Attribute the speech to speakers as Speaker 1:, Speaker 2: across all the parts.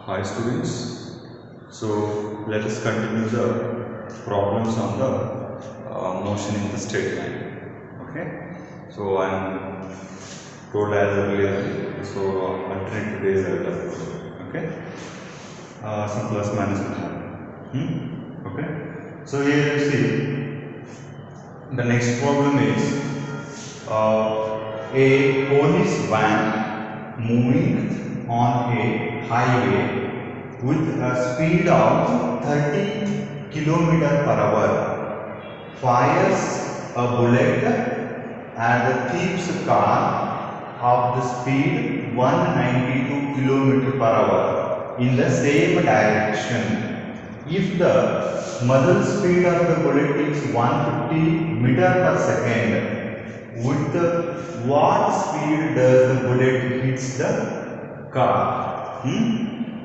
Speaker 1: Hi students, so let us continue the problems on the motion in the straight line. Okay, so I am told as earlier, so alternative days I will have. Okay, some plus minus will happen. Okay, so here you see the next problem is a police van moving on a highway with a speed of 30 km per hour fires a bullet at the thief's car of the speed 192 km per hour in the same direction. If the muzzle speed of the bullet is 150 meter per second, with what speed does the bullet hits the car?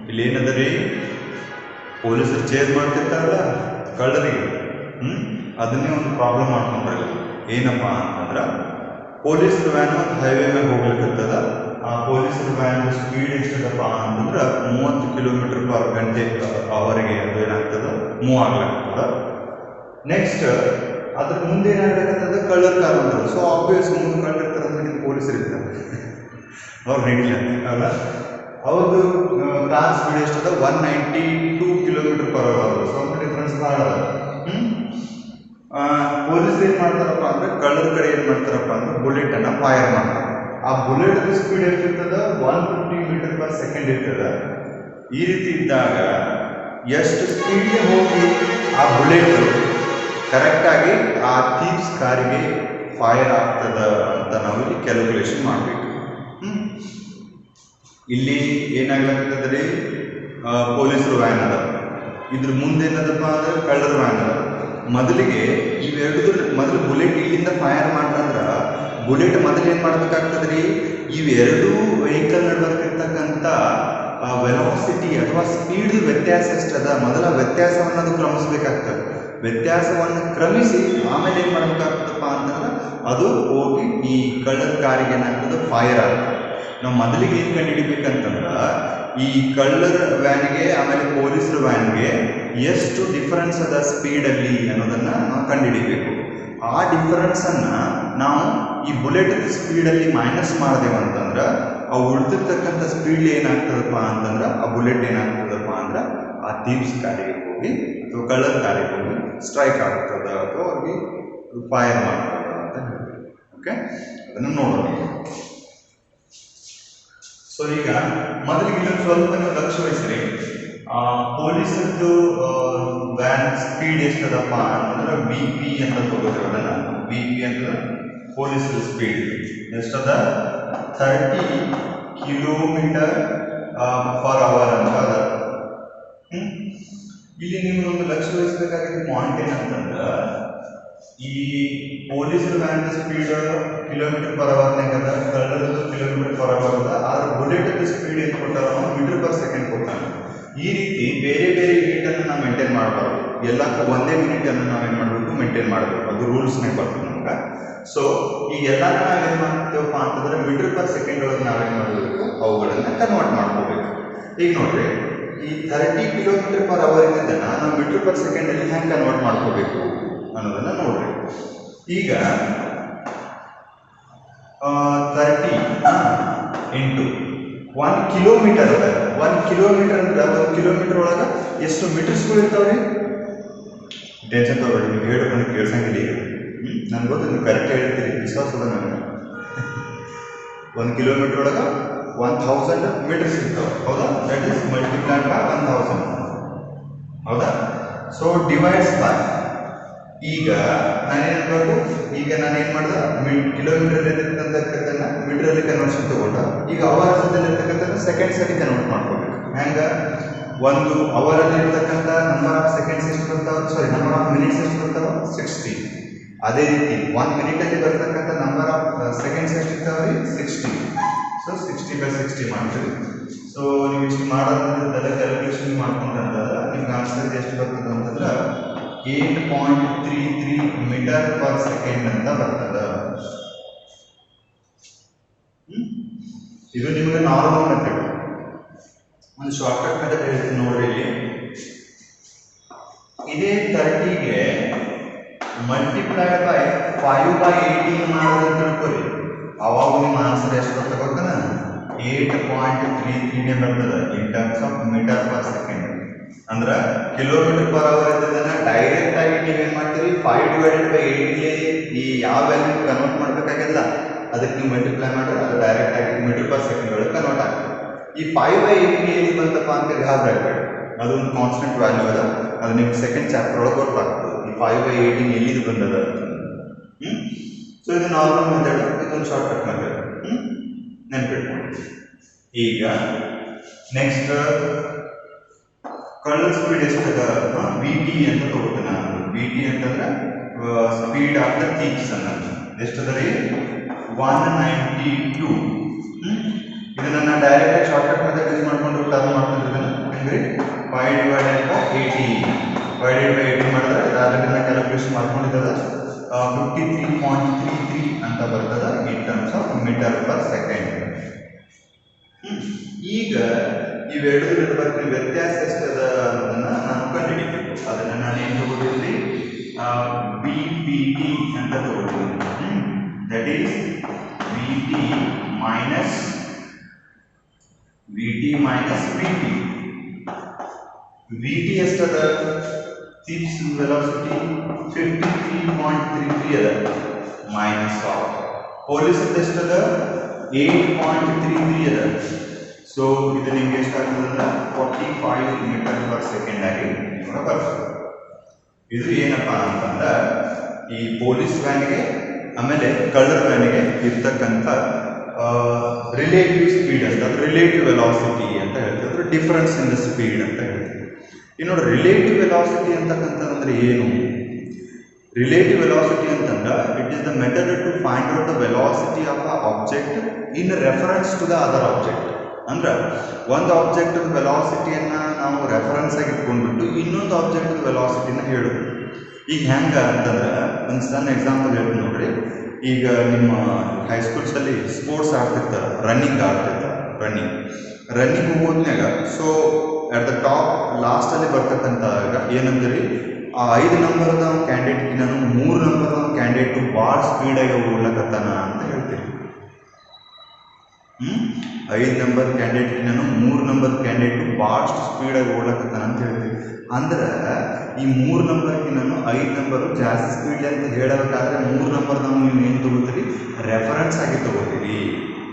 Speaker 1: ಇಲ್ಲಿ ಏನಂದ್ರೆ ಪೊಲೀಸರು chase ಮಾಡ್ತಿರ್ತಾರಲ್ಲ ಕಳ್ಳರಿಗೆ ಅದನ್ನೇ ಒಂದು problem ಮಾಡ್ಕೊಂಡ್ರಲ್ಲ. ಏನಪ್ಪಾ ಅಂತಂದ್ರೆ ಪೊಲೀಸರ van highway ಮೇಲೆ ಹೋಗ್ಲಿಕ್ಕತ್ತದ. ಆ ಪೊಲೀಸರ ವ್ಯಾನ್ ಸ್ಪೀಡ್ ಎಷ್ಟದಪ್ಪ ಅಂತಂದ್ರೆ 30 ಕಿಲೋಮೀಟರ್ ಪರ್ ಗಂಟೆ ಅವರಿಗೆ ಅದು ಏನಾಗ್ತದ ಮೂವ್ ಆಗ್ಲಾಗ್ತದ. ನೆಕ್ಸ್ಟ್ ಅದ್ರ ಮುಂದೆ ಏನಾಗಬೇಕಾಗ್ತದೆ ಕಳ್ಳರ್ ಕಾರ್ ಅಂತ. ಸೊ ಆಬ್ವಿಯಸ್ ಮುಂದೆ ಕಳ್ಳಿರ್ತಾರೆ ಅಂದ್ರೆ ಪೊಲೀಸರು ಇರ್ತಾರೆ, ಅವ್ರು ಹಿಡಿಯಲ್ಲ. ಅವ್ರದ್ದು ಕಾರ್ ಸ್ಪೀಡ್ ಎಷ್ಟದ 192 ಕಿಲೋಮೀಟರ್ ಪರ್ ಅವರ್. ಸ್ವಲ್ಪ ಡಿಫ್ರೆನ್ಸ್ ಭಾಳ ಅದ. ಪೊಲೀಸರು ಏನು ಮಾಡ್ತಾರಪ್ಪ ಅಂದ್ರೆ ಕಳ್ಳರ ಕಡೆ ಏನು ಮಾಡ್ತಾರಪ್ಪ ಅಂದ್ರೆ ಬುಲೆಟ್ ಅನ್ನ ಫೈರ್ ಮಾಡ್ತಾರೆ. ಆ ಬುಲೆಟ್ ಸ್ಪೀಡ್ ಎಷ್ಟಿರ್ತದ 150 ಮೀಟರ್ ಪರ್ ಸೆಕೆಂಡ್ ಇರ್ತದ. ಈ ರೀತಿ ಇದ್ದಾಗ ಎಷ್ಟು ಸ್ಪೀಡ್ ಹೋಗಿ ಆ ಬುಲೆಟ್ ಕರೆಕ್ಟಾಗಿ ಆ ಥೀವ್ಸ್ ಕಾರಿಗೆ ಫೈರ್ ಆಗ್ತದ ಅಂತ ನಾವು ಇಲ್ಲಿ ಕ್ಯಾಲ್ಕುಲೇಷನ್ ಮಾಡಬೇಕು. ಇಲ್ಲಿ ಏನಾಗ್ಲತ್ತದ್ರಿ, ಪೊಲೀಸರು ವ್ಯಾನ್ ಅದ, ಇದ್ರ ಮುಂದೆ ಏನದಪ್ಪ ಅಂದ್ರೆ ಕಳ್ಳರ ವ್ಯಾನ್ ಅದ. ಮೊದಲಿಗೆ ಇವೆರಡು ಮೊದಲು ಬುಲೆಟ್ ಇಲ್ಲಿಂದ ಫೈರ್ ಮಾಡ್ತಂದ್ರ ಬುಲೆಟ್ ಮೊದಲು ಏನು ಮಾಡ್ಬೇಕಾಗ್ತದ್ರಿ, ಇವೆರಡೂ ವೆಹಿಕಲ್ ನಡ್ಬೇಕಿರ್ತಕ್ಕಂಥ ವೆಲಾಸಿಟಿ ಅಥವಾ ಸ್ಪೀಡ್ ವ್ಯತ್ಯಾಸ ಎಷ್ಟದ ಮೊದಲ ವ್ಯತ್ಯಾಸವನ್ನು ಅದು ಕ್ರಮಿಸ್ಬೇಕಾಗ್ತದೆ. ವ್ಯತ್ಯಾಸವನ್ನು ಕ್ರಮಿಸಿ ಆಮೇಲೆ ಏನು ಮಾಡಬೇಕಾಗ್ತದಪ್ಪ ಅಂತಂದ್ರೆ ಅದು ಹೋಗಿ ಈ ಕಳ್ಳರ ಕಾರಿಗೆ ಏನಾಗ್ತದೆ ಫೈರ್ ಆಗ್ತದೆ. ನಾವು ಮೊದಲಿಗೆ ಏನು ಕಂಡುಹಿಡಿಬೇಕಂತಂದ್ರೆ ಈ ಕಳ್ಳರ ವ್ಯಾನ್ಗೆ ಆಮೇಲೆ ಪೊಲೀಸರ ವ್ಯಾನ್ಗೆ ಎಷ್ಟು ಡಿಫರೆನ್ಸ್ ಅದ ಸ್ಪೀಡಲ್ಲಿ ಅನ್ನೋದನ್ನು ನಾವು ಕಂಡುಹಿಡಿಬೇಕು. ಆ ಡಿಫರೆನ್ಸನ್ನು ನಾವು ಈ ಬುಲೆಟ್ ಸ್ಪೀಡಲ್ಲಿ ಮೈನಸ್ ಮಾಡಿದೆವು ಅಂತಂದ್ರೆ ಆ ಉಳಿದಿರ್ತಕ್ಕಂಥ ಸ್ಪೀಡ್ ಏನಾಗ್ತದಪ್ಪ ಅಂತಂದ್ರೆ ಆ ಬುಲೆಟ್ ಏನಾಗ್ತದಪ್ಪ ಅಂದ್ರೆ ಆ ಥೀವ್ಸ್ ಕಾರಿಗೆ ಹೋಗಿ ಅಥವಾ ಕಳ್ಳರ ಕಾರಿಗೆ ಹೋಗಿ ಸ್ಟ್ರೈಕ್ ಆಗ್ತದ ಅಥವಾ ಅವ್ರಿಗೆ ಫೈರ್ ಮಾಡ್ತದ ಅಂತ ಹೇಳ್ತೀವಿ. ಓಕೆ, ಅದನ್ನು ನೋಡೋಣ. ಸೊ ಈಗ ಮೊದಲಿಗೆ ಇಲ್ಲೊಂದು ಸ್ವಲ್ಪ ನೀವು ಲಕ್ಷ್ಯ ವಹಿಸ್ರಿ. ಪೊಲೀಸದ್ದು ವ್ಯಾನ್ ಸ್ಪೀಡ್ ಎಷ್ಟದಪ್ಪ ಅಂತಂದ್ರೆ BP ಅಂತ ತಗೋತೀವಿ. ಅದನ್ನ BP ಅಂದ್ರೆ ಪೊಲೀಸರ ಸ್ಪೀಡ್ ಎಷ್ಟದ 30 ಕಿಲೋಮೀಟರ್ ಪರ್ ಅವರ್ ಅಂತ ಅದ. ಇಲ್ಲಿ ನೀವು ಒಂದು ಲಕ್ಷ್ಯ ವಹಿಸಬೇಕಾಗಿದ್ದ ಪಾಯಿಂಟ್ ಏನಂತಂದ್ರೆ ಈ ಪೊಲೀಸರ ವ್ಯಾನ್ ಸ್ಪೀಡ್ ಕಿಲೋಮೀಟರ್ ಪರ್ ಅವರ್ನಾಗ ಅದ, ಕಳ್ಳರದ್ದು ಕಿಲೋಮೀಟರ್ ಪರ್ ಅವರ್ ಅದ. ಆದ್ರೆ ಬುಲೆಟ್ ಸ್ಪೀಡ್ ಏನು ಕೊಟ್ಟಾರ ಮೀಟರ್ ಪರ್ ಸೆಕೆಂಡ್ ಕೊಟ್ಟಾನ. ಈ ರೀತಿ ಬೇರೆ ಬೇರೆ ಯೂನಿಟನ್ನು ನಾವು ಮೇಂಟೈನ್ ಮಾಡಬಾರ್ದು. ಎಲ್ಲಕ್ಕೂ ಒಂದೇ ಮಿನಿಟನ್ನು ನಾವೇನು ಮಾಡಬೇಕು ಮೇಂಟೈನ್ ಮಾಡಬೇಕು. ಅದು ರೂಲ್ಸ್ನಾಗ ಬರ್ತದೆ ನಮ್ಗೆ. ಸೊ ಈ ಎಲ್ಲಾನು ನಾವೇನು ಮಾಡ್ತೇವಪ್ಪ ಅಂತಂದ್ರೆ ಮೀಟರ್ ಪರ್ ಸೆಕೆಂಡ್ ಒಳಗೆ ನಾವೇನು ಮಾಡಬೇಕು, ಅವುಗಳನ್ನು ಕನ್ವರ್ಟ್ ಮಾಡ್ಕೋಬೇಕು. ಈಗ ನೋಡ್ರಿ, ಈ 30 ಕಿಲೋಮೀಟರ್ ಪರ್ ಅವರ್ ಇದ್ದನ್ನ ನಾವು ಮೀಟರ್ ಪರ್ ಸೆಕೆಂಡಲ್ಲಿ ಹೆಂಗೆ ಕನ್ವರ್ಟ್ ಮಾಡ್ಕೋಬೇಕು ಅನ್ನೋದನ್ನ ನೋಡ್ರಿ. ಈಗ 30 ಇಂಟು 1 ಕಿಲೋಮೀಟರ್ ಅದ. 1 ಕಿಲೋಮೀಟರ್ ಅಂದ್ರೆ 1 ಕಿಲೋಮೀಟರ್ ಒಳಗೆ ಎಷ್ಟು ಮೀಟರ್ಸ್ಗಳು ಇರ್ತಾವ್ರಿ? ಟೆನ್ಷನ್ ತಗೋಬೇಡಿ, ನೀವು ಹೇಳೋ ನನಗೆ ಕೇಳ್ಸಂಗಿಲ್ಲ. ನನ್ಗೆ ಗೊತ್ತು ನೀವು ಕರೆಕ್ಟ್ ಹೇಳ್ತೀರಿ, ವಿಶ್ವಾಸ ಅದ ನನಗೆ. 1 ಕಿಲೋಮೀಟರ್ ಒಳಗೆ 1000 ಮೀಟರ್ಸ್ ಇರ್ತಾವೆ. ಹೌದಾ? That is multiplied by 1000. ಹೌದಾ? So divides by. ಈಗ ನಾನೇನು ಈಗ ನಾನೇನು ಮಾಡಿದೆ, ಕಿಲೋಮೀಟರ್ ಇರ್ತಕ್ಕಂಥದ್ದನ್ನ ಮೀಟರಲ್ಲಿ ಕನ್ವರ್ಷನ್ ತಗೊಂಡ ಈಗ ಅವರಲ್ಲಿ ಇರ್ತಕ್ಕಂಥ ಸೆಕೆಂಡ್ಸಲ್ಲಿ ಕನ್ವರ್ಟ್ ಮಾಡ್ಕೋಬೇಕು. ಹೆಂಗ, ಒಂದು ಅವರಲ್ಲಿ ಇರ್ತಕ್ಕಂಥ ನಂಬರ್ ಆಫ್ ಸೆಕೆಂಡ್ಸ್ ಎಷ್ಟು ಬರ್ತಾವೆ, ನಂಬರ್ ಆಫ್ ಮಿನಿಟ್ಸ್ ಎಷ್ಟು ಬರ್ತಾವೆ 60. ಅದೇ ರೀತಿ 1 ಮಿನಿಟಲ್ಲಿ ಬರ್ತಕ್ಕಂಥ ನಂಬರ್ ಆಫ್ ಸೆಕೆಂಡ್ಸ್ ಎಷ್ಟು ಇರ್ತಾವೆ 60. ಸೊ 60/60 ಮಾಡ್ತೀವಿ. ಸೊ ನೀವು ಇಷ್ಟು ಮಾಡೋದ್ರಿಂದ ಕ್ಯಾಲ್ಕುಲೇಷನ್ ಮಾಡ್ಕೊಂಡ್ರೆ ನಿಮ್ಗೆ ಆನ್ಸರ್ ಎಷ್ಟು ಬರ್ತದೆ ಅಂತಂದ್ರೆ 8.33 ಮೀಟರ್ ಪರ್ ಸೆಕೆಂಡ್ ಅಂತ ಬರ್ತದೆ. ಇದು ನಿಮಗೆ ನಾರ್ಮಲ್ ಮೆಥಡ್. ಒಂದು ಶಾರ್ಟ್ಕಟ್ ಮೆಥಡ್ ಹೇಳ್ತೀನಿ ನೋಡ್ರಿ. ಇಲ್ಲಿ ಇದೇ 30ಗೆ ಮಲ್ಟಿಪ್ಲೈಡ್ ಬೈ 5/18 ಮಾಡೋದು ಅಂತ ತಿಳ್ಕೊರಿ. ಅವಾಗ ನಿಮ್ಮ ಆನ್ಸರ್ ಎಷ್ಟು ಬರ್ತದೆ ಗೊತ್ತನ? 8.33 ಬರ್ತದೆ in terms of metre per second. ಅಂದ್ರೆ ಕಿಲೋಮೀಟರ್ ಪರ್ ಅವರ್ ಇದ್ದದನ್ನ ಡೈರೆಕ್ಟ್ ಆಗಿ ನೀವೇನ್ ಮಾಡ್ತೀರಿ 5/18 ಈ ಯಾವ ವ್ಯಾಲ್ಯೂ ಕನ್ವರ್ಟ್ ಮಾಡ್ಬೇಕಾಗಿಲ್ಲ, ಅದಕ್ಕೆ ನೀವು ಮಲ್ಟಿಪ್ಲೈ ಮಾಡಿದ್ರೆ ಅದು ಡೈರೆಕ್ಟ್ ಆಗಿ ಮೀಟರ್ ಪರ್ ಸೆಕೆಂಡ್ ಒಳಗೆ ಕನ್ವರ್ಟ್ ಆಗ್ತದೆ. ಈ 5/18 ಎಲ್ಲಿ ಬಂತಪ್ಪ ಅಂತ ಗಾಬರಾಗಬೇಡಿ, ಅದೊಂದು ಕಾನ್ಸ್ಟೆಂಟ್ ವ್ಯಾಲ್ಯೂ ಅದ, ಅದು ನಿಮ್ಗೆ ಸೆಕೆಂಡ್ ಚಾಪ್ಟರ್ ಒಳಗೆ ಗೊತ್ತಾಗ್ತದೆ ಈ 5/18 ಎಲ್ಲಿದು ಬಂದದ ಅಂತ. ಸೊ ಇದು ನಾರ್ಮಲ್ ಮೆಥಡ್, ಇದೊಂದು ಶಾರ್ಟ್ಕಟ್ ಮೆಥಡ್. ನೆನ್ಪಿಟ್ಕೊಂಡು ಈಗ ನೆಕ್ಸ್ಟ್ ಕಲರ್ ಸ್ಪೀಡ್ ಎಷ್ಟದ ವಿ ಟಿ ಅಂತ ತಗೋತೀನಿ ನಾನು. ವಿ ಟಿ ಅಂತಂದ್ರೆ ಸ್ಪೀಡ್ ಆಫ್ ದ ಥೀಪ್ಸ್ ಅನ್ನೋದು ಎಷ್ಟದ ರೀ 192. ಇದನ್ನ ನಾನು ಡೈರೆಕ್ಟ್ ಆಗಿ ಶಾರ್ಟ್ಕಟ್ ಮೆಥಡ್ ಯೂಸ್ ಮಾಡ್ಕೊಂಡು ಟರ್ನ್ ಮಾಡ್ಕೊಂಡಿದ್ದೇನೆ. ಹೆಂಗ್ರಿ 5/18 ಮಾಡಿದ್ರೆ ಆಲ್ರೆಡಿ ನಾನು ಕ್ಯಾಲ್ಕುಲೇಷನ್ ಮಾಡ್ಕೊಂಡಿದ್ದದ 53.33 ಅಂತ ಬರ್ತದೆ in terms of metre per second. ಈಗ ಇವೆರಡು ನಡುವೆ ವ್ಯತ್ಯಾಸ ಎಷ್ಟದ ಅನ್ನೋದನ್ನ ನಾನು ಕಂಡುಹಿಡಿಬೇಕು. ಅದನ್ನ ನಾನು ಏನು ತಗೋತೀನಿ, ಬಿ ಪಿ ಟಿ ಅಂತ ತಗೋತೀನಿ. That is V T minus V T. V T ಎಷ್ಟದ? ಥೀಪ್ಸ್ ವೆಲಾಸಿಟಿ 53.33 ಅದ ಮೈನಸ್ ಆಫ್ ಪೊಲೀಸ್ ಎಷ್ಟದ 8.33 ಅದ. ಸೊ ಇದು ನಿಮ್ಗೆ ಎಷ್ಟಾಗ್ತದ 45 ಮೀಟರ್ ಪರ್ ಸೆಕೆಂಡ್ ಆಗಿ ಬರ್ತದೆ. ಇದು ಏನಪ್ಪಾ ಅಂತಂದ್ರೆ ಈ ಪೊಲೀಸ್ ವ್ಯಾನ್ಗೆ ಆಮೇಲೆ ಕಳ್ಳರ್ ವ್ಯಾನ್ಗೆ ಇರ್ತಕ್ಕಂಥ ರಿಲೇಟಿವ್ ಸ್ಪೀಡ್ ಅಂತ, ರಿಲೇಟಿವ್ ವೆಲಾಸಿಟಿ ಅಂತ ಹೇಳ್ತಿದ್ರು, ಡಿಫರೆನ್ಸ್ ಇನ್ ದ ಸ್ಪೀಡ್ ಅಂತ ಹೇಳ್ತೀವಿ. ಇನ್ನು ನೋಡಿ ರಿಲೇಟಿವ್ ವೆಲಾಸಿಟಿ ಅಂತಕ್ಕಂಥದ್ದು ಏನು? ರಿಲೇಟಿವ್ ವೆಲಾಸಿಟಿ ಅಂತಂದ್ರೆ it is the method to find out the velocity of a object in reference to the other object. ಅಂದ್ರೆ ಒಂದು ಆಬ್ಜೆಕ್ಟ್ ವೆಲಾಸಿಟಿಯನ್ನ ನಾವು ರೆಫರೆನ್ಸ್ ಆಗಿ ಇಟ್ಕೊಂಡ್ಬಿಟ್ಟು ಇನ್ನೊಂದು ಆಬ್ಜೆಕ್ಟ್ ವೆಲಾಸಿಟಿನ ಹೇಳೋದು. ಈಗ ಹೆಂಗ ಅಂತಂದ್ರೆ ಒಂದು ಸಣ್ಣ ಎಕ್ಸಾಂಪಲ್ ಹೇಳ್ತೀನಿ ನೋಡ್ರಿ. ಈಗ ನಿಮ್ಮ ಹೈಸ್ಕೂಲ್ಸಲ್ಲಿ ಸ್ಪೋರ್ಟ್ಸ್ ಆಡ್ತಿರ್ತಾರೆ, ರನ್ನಿಂಗ್ ಹೋಗೋದ್ನಾಗ ಸೊ ಅಟ್ ದ ಟಾಪ್ ಲಾಸ್ಟಲ್ಲಿ ಬರ್ತಕ್ಕಂಥಾಗ ಏನಂತೀರಿ, ಆ 5 ನಂಬರ್ದ ಕ್ಯಾಂಡಿಡೇಟ್ಗೆ ನಾನು 3 ನಂಬರ್ದ ಕ್ಯಾಂಡಿಡೇಟು ಭಾಳ ಸ್ಪೀಡಾಗಿ ಓಡ್ಲಕತ್ತಾನ ಅಂತ ಹೇಳ್ತೀರಿ. 5 ನಂಬರ್ ಕ್ಯಾಂಡಿಡೇಟ್ಗೆ ನಾನು 3 ನಂಬರ್ ಕ್ಯಾಂಡಿಡೇಟು ಭಾಳಷ್ಟು ಸ್ಪೀಡಾಗಿ ಓಡ್ಲಕತ್ತಾನ ಅಂತ ಹೇಳ್ತೀವಿ. ಅಂದ್ರೆ ಈ 3 ನಂಬರ್ಗೆ ನಾನು 5 ನಂಬರು ಜಾಸ್ತಿ ಸ್ಪೀಡ್ ಅಂತ ಹೇಳಬೇಕಾದ್ರೆ 3 ನಂಬರ್ ನಾವು ನೀವು ಏನು ತಗೋತೀರಿ, ರೆಫರೆನ್ಸ್ ಆಗಿ ತಗೋತೀರಿ.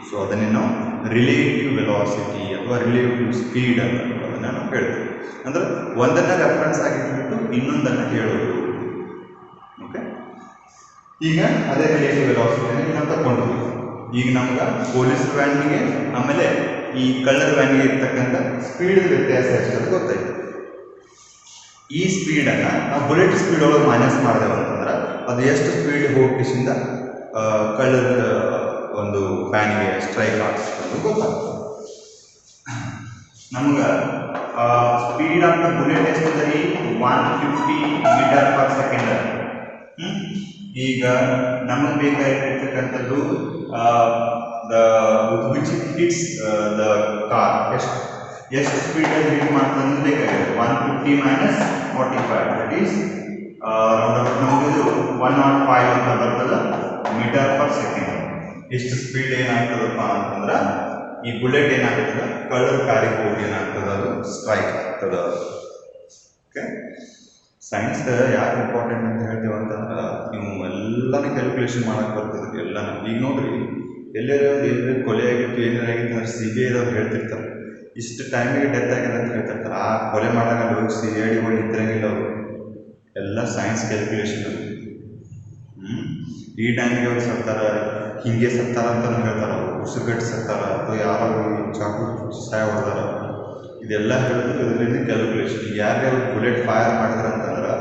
Speaker 1: ಸೊ ಅದನ್ನೇ ನಾವು ರಿಲೇಟಿವ್ ವೆಲಾಸಿಟಿ ಅಥವಾ ರಿಲೇಟಿವ್ ಸ್ಪೀಡ್ ಅಂತ ಅದನ್ನು ನಾವು ಹೇಳ್ತೀವಿ. ಅಂದ್ರೆ ಒಂದನ್ನು ರೆಫರೆನ್ಸ್ ಆಗಿಟ್ಬಿಟ್ಟು ಇನ್ನೊಂದನ್ನು ಹೇಳೋದು. ಓಕೆ, ಈಗ ಅದೇ ರಿಲೇಟಿವ್ ವೆಲಾಸಿಟಿನ ನಾವು ತಗೊಂಡ್ವಿ. ಈಗ ನಮ್ಗೆ ಪೊಲೀಸ್ ವ್ಯಾನ್ಗೆ ಆಮೇಲೆ ಈ ಕಳ್ಳರ್ ವ್ಯಾನ್ಗೆ ಇರ್ತಕ್ಕಂಥ ಸ್ಪೀಡ್ ವ್ಯತ್ಯಾಸ ಎಷ್ಟಂತ ಗೊತ್ತಾಯ್ತು. ಈ ಸ್ಪೀಡನ್ನು ನಾವು ಬುಲೆಟ್ ಸ್ಪೀಡ್ ಒಳಗೆ ಮೈನಸ್ ಮಾಡಿದೆವು ಅಂತಂದ್ರೆ ಅದು ಎಷ್ಟು ಸ್ಪೀಡ್ ಹೋಗಿಸಿಂದ ಕಳ್ಳರ ಒಂದು ವ್ಯಾನ್ಗೆ ಸ್ಟ್ರೈಕ್ ಆಗ್ತದೆ ಗೊತ್ತಾಗ್ತದೆ. ನಮ್ಗೆ ಸ್ಪೀಡ್ ಆಫ್ ದ ಬುಲೆಟ್ ಎಷ್ಟಿದೆ 150 ಮೀಟರ್ ಪರ್ ಸೆಕೆಂಡ್. ಈಗ ನಮಗೆ ಬೇಕಾಗಿರ್ತಕ್ಕಂಥದ್ದು ವಿಚ್ ಹಿಟ್ಸ್ ದ ಕಾರ್ ಎಷ್ಟು ಸ್ಪೀಡಲ್ಲಿ ಹಿಟ್ ಮಾಡ್ತಂದ್ರೆ ಬೇಕಾಗಿದೆ 150 ಮೈನಸ್ 45 ದಟ್ ಈಸ್ ನಮಗೆ 105 ಅಂತ ಬರ್ತದೆ ಮೀಟರ್ ಪರ್ ಸೆಕೆಂಡ್. ಎಷ್ಟು ಸ್ಪೀಡ್ ಏನಾಗ್ತದಪ್ಪ ಅಂತಂದ್ರೆ ಈ ಬುಲೆಟ್ ಏನಾಗ್ತದೆ ಕಳ್ಳರ ಕಾರಿಗೆ ಹೋಗಿ ಏನಾಗ್ತದೆ ಅದು ಸ್ಟ್ರೈಕ್ ಆಗ್ತದೆ. ಓಕೆ, ಸೈನ್ಸ್ ಯಾಕೆ ಇಂಪಾರ್ಟೆಂಟ್ ಅಂತ ಹೇಳ್ತೇವೆ ಅಂತಂದ್ರೆ ನೀವು ಎಲ್ಲನೂ ಕ್ಯಾಲ್ಕುಲೇಷನ್ ಮಾಡಕ್ಕೆ ಬರ್ತದೆ ಎಲ್ಲನೂ. ಈಗ ನೋಡ್ರಿ ಎಲ್ಲರೂ ಕೊಲೆ ಆಗಿತ್ತು ಏನಾರು ಆಗಿತ್ತು ಅಂದ್ರೆ CBI ಅವ್ರು ಹೇಳ್ತಿರ್ತಾರೆ ಇಷ್ಟು ಟೈಮಿಗೆ ಡೆತ್ ಆಗಿದೆ ಅಂತ ಹೇಳ್ತಿರ್ತಾರೆ. ಆ ಕೊಲೆ ಮಾಡಾಗ ಹೋಗಿ CIDಗಳು ಇದ್ರಂಗಿಲ್ಲ, ಅವರು ಎಲ್ಲ ಸೈನ್ಸ್ ಕ್ಯಾಲ್ಕುಲೇಷನ್. ಈ ಟೈಮಿಗೆ ಅವ್ರು ಸತ್ತಾರ, ಹಿಂಗೆ ಸತ್ತಾರ ಅಂತ ಹೇಳ್ತಾರೆ, ಉಸಿರುಗಟ್ಟು ಸತ್ತಾರ ಅಥವಾ ಯಾರು ಚಾಕು ಸಹಾಯ ಹೊಡೆದಾರ, ಇದೆಲ್ಲ ಹೇಳೋದು ಇದರಿಂದ ಕ್ಯಾಲ್ಕುಲೇಷನ್. ಯಾರ್ಯಾರು ಬುಲೆಟ್ ಫೈರ್ ಮಾಡಿದ್ರು ಅಂತಂದ್ರೆ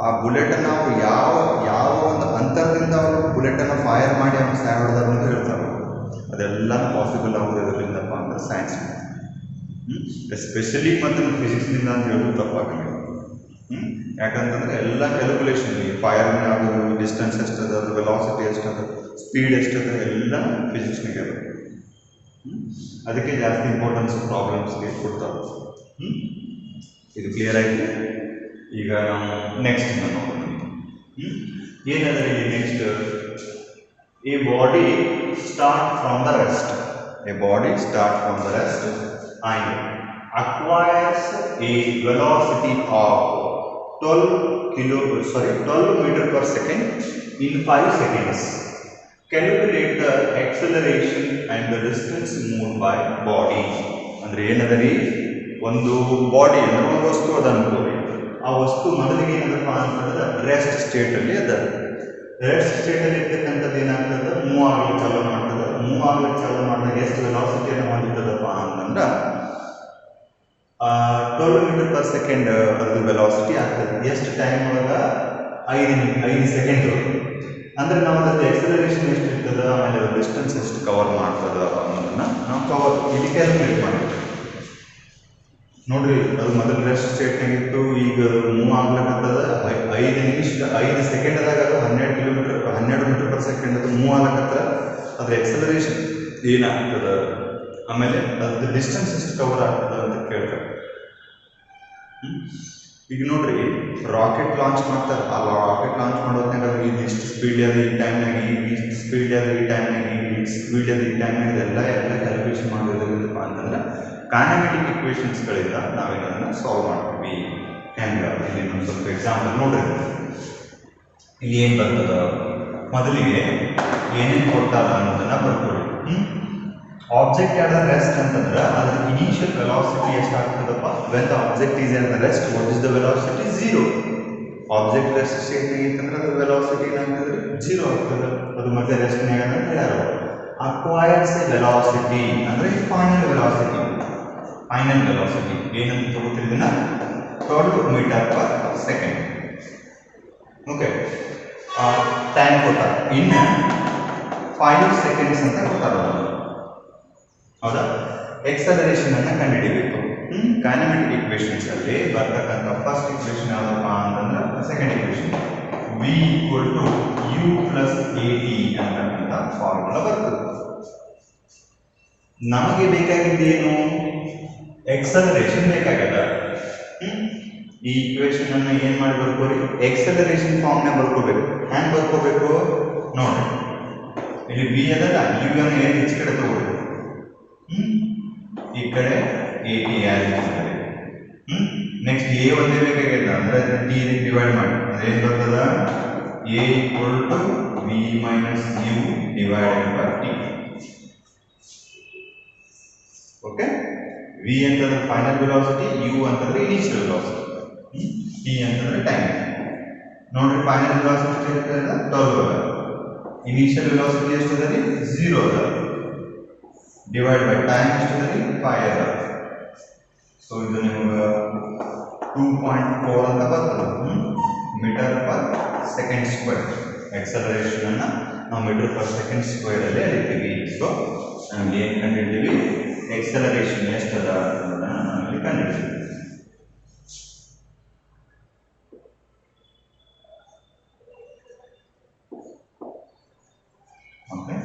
Speaker 1: ಆ ಬುಲೆಟನ್ನು ನಾವು ಯಾವ ಒಂದು ಅಂತರದಿಂದ ಅವರು ಬುಲೆಟನ್ನು ಫೈರ್ ಮಾಡಿ ಅವ್ನು ಸಹಾಯ ಹೊಡೆದಾರ ಅಂತ ಹೇಳ್ತಾರೆ. ಅದೆಲ್ಲ ಪಾಸಿಬಲ್ ಆಗೋದು ಇದರಿಂದಪ್ಪ ಅಂದ್ರೆ ಸೈನ್ಸ್, ಎಸ್ಪೆಷಲಿ ಮತ್ತು ಫಿಸಿಕ್ಸ್ನಿಂದ ಅಂತ ಹೇಳೋದು ತಪ್ಪಾಗಂಗಿಲ್ಲ. ಯಾಕಂತಂದ್ರೆ ಎಲ್ಲ ಕ್ಯಾಲ್ಕುಲೇಷನ್, ಫೈರ್ ಆಗೋದು, ಡಿಸ್ಟೆನ್ಸ್ ಎಷ್ಟದ, ವೆಲಾಸಿಟಿ ಎಷ್ಟದ, ಸ್ಪೀಡ್ ಎಷ್ಟದ, ಎಲ್ಲ ಫಿಸಿಕ್ಸ್ನಾಗೆ ಅದ. ಅದಕ್ಕೆ ಜಾಸ್ತಿ ಇಂಪಾರ್ಟೆನ್ಸ್ ಪ್ರಾಬ್ಲಮ್ಸ್ಗೆ ಕೊಡ್ತಾರೆ. ಇದು ಕ್ಲಿಯರ್ ಆಯಿತು. ಈಗ ನಾವು ನೆಕ್ಸ್ಟ್ ನೋಡೋಣ. ಏನಂದರೆ ಇಲ್ಲಿ next A body start from the rest. A body start from the rest and acquires a velocity of 12 meter per second in 5 seconds. Calculate the acceleration and the distance moved by body. ಅಂದ್ರೆ ಏನದರಿ, ಒಂದು body ಅಂದ್ರೆ ಒಂದು ವಸ್ತು ಅದ ಅನ್ಕೋರಿ. ಆ ವಸ್ತು ಮೊದಲಿಗೆ ಏನದಪ್ಪ ಅಂತಂದ್ರೆ ರೆಸ್ಟ್ ಸ್ಟೇಟ್ ಅಲ್ಲಿ ಅದ. ರೆಸ್ಟ್ ಸ್ಟೇಟ್ ಅಲ್ಲಿ ಇರ್ತಕ್ಕಂಥದ್ದು ಏನಾಗ್ತದೆ, ಮೂವ್ ಆಗ್ಲಿಕ್ಕೆ ಚಾಲೂ ಮಾಡ್ತದೆ. ಮೂವ್ ಆಗ್ಲಿಕ್ಕೆ ಚಾಲೂ ಮಾಡಿದಾಗ ಎಷ್ಟು ವೆಲಾಸಿಟಿಯನ್ನು ಹೊಂದಿರ್ತದಪ್ಪ ಅಂತಂದ್ರೆ 12 ಮೀಟರ್ ಪರ್ ಸೆಕೆಂಡ್ ಅದು ವೆಲಾಸಿಟಿ ಆಗ್ತದೆ. ಎಷ್ಟು ಟೈಮ್ ಒಳಗೆ? 5 ಸೆಕೆಂಡ್. ಅಂದ್ರೆ ನಾವು ಅದಕ್ಕೆ ಎಕ್ಸಲರೇಷನ್ ಎಷ್ಟು ಇರ್ತದೆ, ಆಮೇಲೆ ಡಿಸ್ಟೆನ್ಸ್ ಎಷ್ಟು ಕವರ್ ಮಾಡ್ತದ ಅನ್ನೋದನ್ನ ನಾವು ಇಲ್ಲಿ ಕ್ಯಾಲ್ಕುಲೇಟ್ ಮಾಡ್ತೀವಿ. ನೋಡ್ರಿ, ಅದು ಮೊದಲು ರೆಸ್ಟ್ ಸ್ಟೇಟ್ನಾಗಿತ್ತು, ಈಗ ಮೂವ್ ಆಗ್ಲಕ್ಕತ್ತದ 5 ಸೆಕೆಂಡ್ದಾಗ ಅದು 12 ಮೀಟರ್ ಪರ್ ಸೆಕೆಂಡ್ ಅದು ಮೂವ್ ಆಗ್ಲಕ್ಕತ್ತ. ಅದ್ರ ಎಕ್ಸಲರೇಷನ್ ಏನಾಗ್ತದ, ಆಮೇಲೆ ಅದ್ರ ಡಿಸ್ಟೆನ್ಸ್ ಎಷ್ಟು ಕವರ್ ಆಗ್ತದ ಅಂತ ಕೇಳ್ತಾರೆ. ಈಗ ನೋಡ್ರಿ, ರಾಕೆಟ್ ಲಾಂಚ್ ಮಾಡ್ತಾರೆ. ಆ ರಾಕೆಟ್ ಲಾಂಚ್ ಮಾಡೋದ್ನಾಗ ಇಷ್ಟು ಸ್ಪೀಡ್ ಅದು ಈ ಟೈಮ್ನಾಗ, ಇಷ್ಟು ಸ್ಪೀಡ್ ಅದು ಈ ಟೈಮ್ನಾಗ, ಇಷ್ಟು ಸ್ಪೀಡ್ ಅದು ಈ ಟೈಮ್ನಾಗ ಎಲ್ಲ ಕ್ಯಾಲ್ಕುಲೇಷನ್ ಮಾಡೋದ್ರಿಂದ ಅಂತಂದ್ರೆ ಕೈನೆಮ್ಯಾಟಿಕ್ ಇಕ್ವೇಷನ್ಸ್ಗಳಿಂದ ನಾವೇನನ್ನ ಸಾಲ್ವ್ ಮಾಡ್ತೀವಿ. ಹೆಂಗೆ ಇಲ್ಲಿ ಒಂದು ಸ್ವಲ್ಪ ಎಕ್ಸಾಂಪಲ್ ನೋಡ್ರಿ. ಇಲ್ಲಿ ಏನು ಬರ್ತದ, ಮೊದಲಿಗೆ ಏನೇನು ಕೊಡ್ತಾರ ಅನ್ನೋದನ್ನ ಬರ್ಕೊಳ್ಳಿ. ಆಬ್ಜೆಕ್ಟ್ ಆಟ್ ದ ರೆಸ್ಟ್ ಅಂತಂದ್ರೆ ಅದ್ರ ಇನಿಷಿಯಲ್ ವೆಲಾಸಿಟಿ ಎಷ್ಟಾಗ್ತದಪ್ಪ? When the object is at the rest, what is the velocity? 0. Object rest state ಇತ್ತಂದ್ರೆ ಅದ್ರ ವೆಲಾಸಿಟಿ ಏನಾಗ್ತದೆ? 0 ಆಗ್ತದೆ. ಅದು ಮತ್ತೆ ರೆಸ್ಟ್ನಾಗ ಅಂತ ಹೇಳ್ಯಾರ. ಅಕ್ವೈರ್ಸ್ ಎ ವೆಲಾಸಿಟಿ ಅಂದ್ರೆ ಫೈನಲ್ ವೆಲಾಸಿಟಿ. ಫೈನಲ್ ವೆಲಾಸಿಟಿ ಏನಂತ ತಗೋತಿದ್ದನ್ನ 12 metre per second. Okay, time ಕೊಟ್ಟಾರ, ಇನ್ನು 5 ಸೆಕೆಂಡ್ಸ್ ಅಂತ ಕೊಟ್ಟಾರ. ಹೌದಾ? ಎಕ್ಸಲರೇಷನ್ ಅನ್ನ ಕಂಡುಹಿಡಿಯಬೇಕು. ಕೈನೆಮ್ಯಾಟಿಕ್ ಇಕ್ವೇಷನ್ಸ್ ಅಲ್ಲಿ ಬರ್ತಕ್ಕಂಥ ಫಸ್ಟ್ ಇಕ್ವೇಷನ್ ಯಾವ್ದಪ್ಪ ಅಂತಂದ್ರೆ second equation, v equal to u plus at ಅಂತಕ್ಕಂಥ ಫಾರ್ಮುಲಾ ಬರ್ತದೆ. ನಮಗೆ ಬೇಕಾಗಿದ್ದೇನು? ಎಕ್ಸಲರೇಷನ್ ಬೇಕಾಗದ. ಈ ಇಕ್ವೇಷನ್ ಅನ್ನ ಏನ್ ಮಾಡಿ ಬರ್ಕೋರಿ? ಎಕ್ಸಲರೇಷನ್ ಫಾರ್ಮ್ ನ ಬರ್ಕೋಬೇಕು. ಹ್ಯಾಂಗ್ ಬರ್ಕೋಬೇಕು ನೋಡಿ, ಇಲ್ಲಿ v ಅದಲ್ಲ, u ಅನ್ನು ಏನ್ ಹೆಚ್ಚು ಕಡೆ ತಗೋಬೇಕು, ಈ ಕಡೆ AT ಯಾರು. ನೆಕ್ಸ್ಟ್ a ಒಂದೇ ಬೇಕಾಗಿಲ್ಲ ಅಂದ್ರೆ t ಡಿವೈಡ್ ಮಾಡಿ, ಅದೇನ್ ಬರ್ತದ? a equal to v minus u divided by t. Okay, v ಅಂತಂದ್ರೆ ಫೈನಲ್ ವೆಲಾಸಿಟಿ, u ಅಂತಂದ್ರೆ ಇನಿಷಿಯಲ್ ವೆಲಾಸಿಟಿ, t ಅಂತಂದ್ರೆ ಟೈಮ್. ನೋಡ್ರಿ, ಫೈನಲ್ ವೆಲಾಸಿಟಿ ಇರ್ತದೆ 12 ಅದ, ಇನಿಷಿಯಲ್ ವೆಲಾಸಿಟಿ ಎಷ್ಟು ಅದ? 0 ಅದ, ಡಿವೈಡ್ ಬೈ ಟೈಮ್ ಎಷ್ಟು ಅದ? 5 ಅದ. ಸೊ ಇದು ನಿಮಗೆ 2.4 ಅಂತ ಬರ್ತದೆ metre per second square. Acceleration ಅನ್ನ ನಾವು ಮೀಟರ್ ಪರ್ ಸೆಕೆಂಡ್ ಸ್ಕ್ವೇರ್ ಅಲ್ಲಿ ಅಳಿತೀವಿ. ಸೊ ನಮ್ಗೆ ಏನು ಕಂಡಿಡ್ತೀವಿ? ಎಕ್ಸಲರೇಷನ್ ಎಷ್ಟದ ಅನ್ನೋದನ್ನ ನಾವಿಲ್ಲಿ ಕಂಡಿಡ್ತೀವಿ. ಓಕೆ,